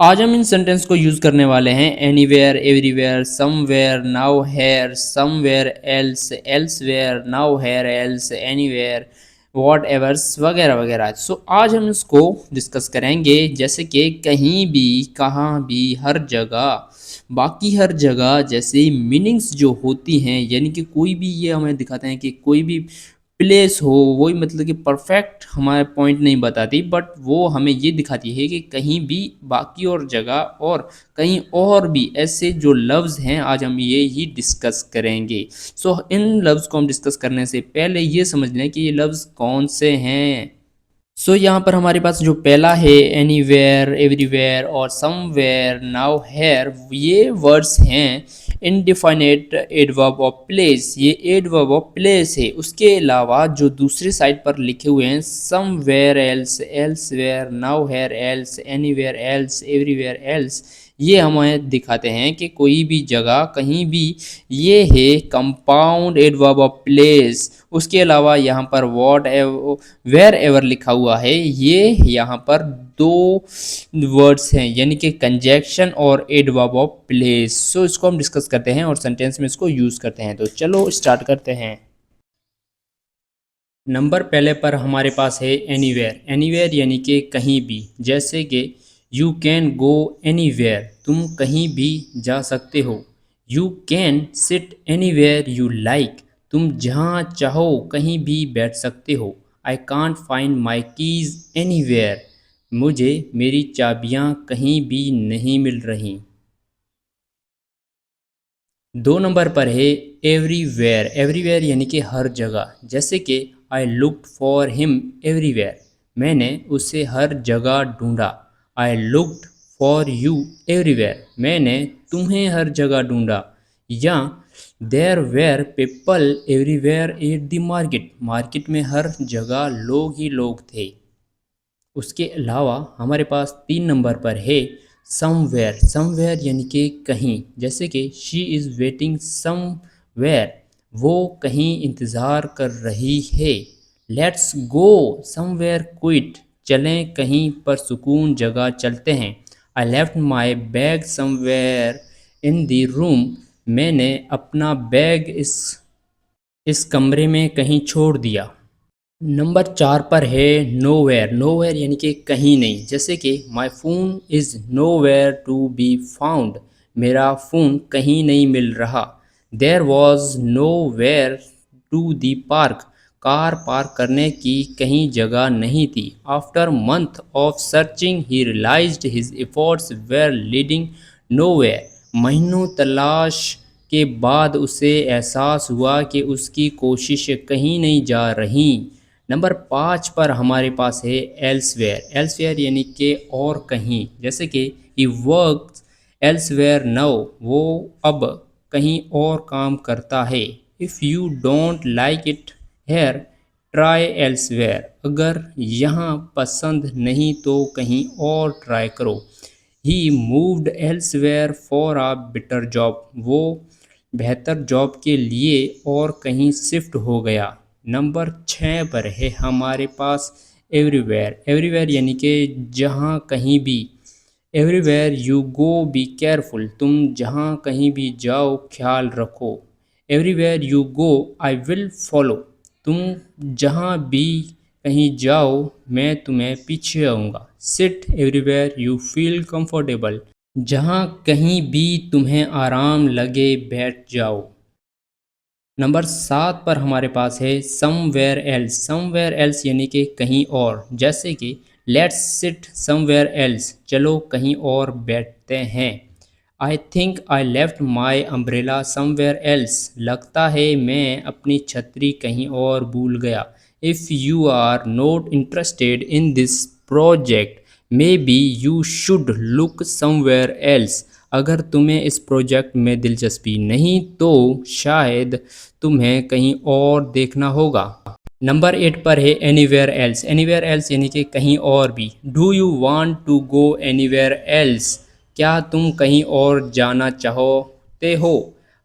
आज हम इन सेंटेंस को यूज करने वाले हैं anywhere, everywhere, somewhere, now, here, somewhere else, elsewhere, now, here, else, anywhere, whatevers वगैरह वगैरह। सो आज हम इसको डिस्कस करेंगे जैसे कि कहीं भी, कहाँ भी, हर जगह, बाकी हर जगह जैसे मीनिंग्स जो होती हैं, यानी कि कोई भी, ये हमें दिखाते हैं कि कोई भी प्लेस हो, वही मतलब कि परफेक्ट हमारे पॉइंट नहीं बताती, बट वो हमें ये दिखाती है कि कहीं भी, बाकी और जगह और कहीं और भी ऐसे जो लफ्ज़ हैं आज हम ये ही डिस्कस करेंगे। सो इन लफ्ज़ को हम डिस्कस करने से पहले ये समझ लें कि ये लफ्ज़ कौन से हैं। सो यहाँ पर हमारे पास जो पहला है एनीवेयर, एवरीवेयर और समवेयर, नाउ, हेयर, ये वर्ड्स हैं इनडिफाइनेट एडवर्ब ऑफ प्लेस। ये एडवर्ब ऑफ प्लेस है। उसके अलावा जो दूसरी साइड पर लिखे हुए हैं somewhere else, elsewhere, now, here, else, anywhere else, everywhere else, ये हमें दिखाते हैं कि कोई भी जगह, कहीं भी। ये है कंपाउंड एडवर्ब ऑफ प्लेस। उसके अलावा यहाँ पर वॉट वेयर एवर लिखा हुआ है, ये यहाँ पर दो वर्ड्स हैं, यानी कि कंजैक्शन और एडवर्ब ऑफ प्लेस। सो इसको हम डिस्कस करते हैं और सेंटेंस में इसको यूज करते हैं। तो चलो स्टार्ट करते हैं। नंबर पहले पर हमारे पास है एनीवेयर। एनीवेयर यानी कि कहीं भी, जैसे कि यू कैन गो एनीवेयर, तुम कहीं भी जा सकते हो। You can sit anywhere you like, तुम जहाँ चाहो कहीं भी बैठ सकते हो। I can't find my keys anywhere, मुझे मेरी चाबियाँ कहीं भी नहीं मिल रहीं। दो नंबर पर है एवरीवेयर। एवरीवेयर यानी कि हर जगह, जैसे कि I looked for him everywhere, मैंने उसे हर जगह ढूंढा। I looked for you everywhere, मैंने तुम्हें हर जगह ढूंढा। या there were people everywhere at the market, market में हर जगह लोग ही लोग थे। उसके अलावा हमारे पास तीन नंबर पर है समवेयर। समवेयर यानी कि कहीं, जैसे कि शी इज़ वेटिंग समवेयर, वो कहीं इंतज़ार कर रही है। लेट्स गो समवेयर क्विट, चलें कहीं पर सुकून जगह चलते हैं। आई left my bag somewhere in the room, मैंने अपना बैग इस कमरे में कहीं छोड़ दिया। नंबर चार पर है नोवेयर। नोवेयर यानी कि कहीं नहीं, जैसे कि my phone is nowhere to be found, मेरा फ़ोन कहीं नहीं मिल रहा। There was nowhere to the park, car park करने की कहीं जगह नहीं थी। After month of searching he realised his efforts were leading nowhere, महीनों तलाश के बाद उसे एहसास हुआ कि उसकी कोशिशें कहीं नहीं जा रहीं। नंबर पाँच पर हमारे पास है एल्सवेयर। एल्सवेयर यानी कि और कहीं, जैसे कि ही वर्क्स एल्सवेयर नाउ, वो अब कहीं और काम करता है। If you don't like it here try elsewhere, अगर यहाँ पसंद नहीं तो कहीं और ट्राई करो। He moved elsewhere for a better job, वो बेहतर जॉब के लिए और कहीं शिफ्ट हो गया। नंबर छः पर है हमारे पास एवरीवेयर। एवरीवेयर यानी कि जहाँ कहीं भी। Everywhere you go be careful, तुम जहाँ कहीं भी जाओ ख्याल रखो। Everywhere you go I will follow, तुम जहाँ भी कहीं जाओ मैं तुम्हें पीछे आऊँगा। Sit everywhere you feel comfortable, जहाँ कहीं भी तुम्हें आराम लगे बैठ जाओ। नंबर सात पर हमारे पास है समवेयर एल्स। समवेयर एल्स यानी कि कहीं और, जैसे कि लेट्स सिट समवेयर एल्स, चलो कहीं और बैठते हैं। I think I left my umbrella somewhere else, लगता है मैं अपनी छतरी कहीं और भूल गया। If you are not interested in this project maybe you should look somewhere else, अगर तुम्हें इस प्रोजेक्ट में दिलचस्पी नहीं तो शायद तुम्हें कहीं और देखना होगा। नंबर एट पर है एनीवेयर एल्स। एनीवेयर एल्स यानी कि कहीं और भी। Do you want to go anywhere else, क्या तुम कहीं और जाना चाहते हो।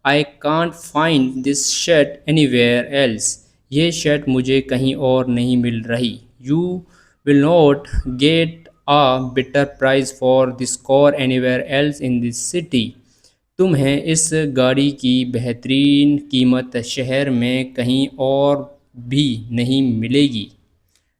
I can't find this shirt anywhere else, ये शर्ट मुझे कहीं और नहीं मिल रही। You will not get a better price for this car anywhere else in this city. तुम्हें इस गाड़ी की बेहतरीन कीमत शहर में कहीं और भी नहीं मिलेगी।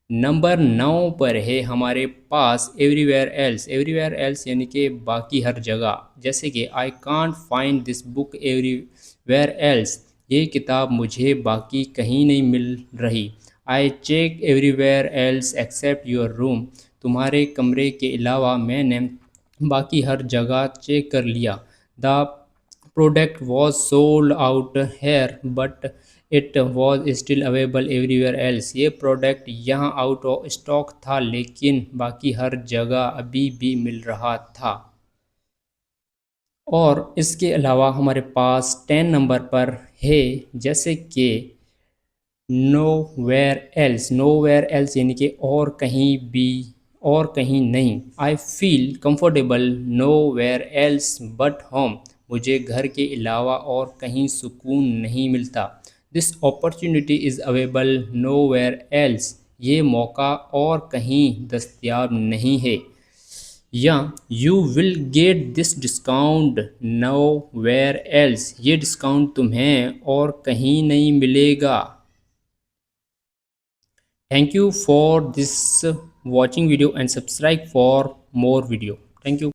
नंबर 9 पर है हमारे पास एवरीवेयर एल्स यानी कि बाकी हर जगह। जैसे कि I can't find this book everywhere else, ये किताब मुझे बाकी कहीं नहीं मिल रही। I check everywhere else except your room, तुम्हारे कमरे के अलावा मैंने बाकी हर जगह चेक कर लिया। The product was sold out here but it was still available everywhere else, ये प्रोडक्ट यहाँ आउट ऑफ स्टॉक था लेकिन बाकी हर जगह अभी भी मिल रहा था। और इसके अलावा हमारे पास 10 नंबर पर है जैसे कि नो वेयर एल्स यानी कि और कहीं भी, और कहीं नहीं। I feel comfortable nowhere else but home, मुझे घर के अलावा और कहीं सुकून नहीं मिलता। This opportunity is available nowhere else, ये मौका और कहीं दस्तयाब नहीं है। या you will get this discount nowhere else, ये डिस्काउंट तुम्हें और कहीं नहीं मिलेगा। Thank you for this watching video and subscribe for more video. Thank you.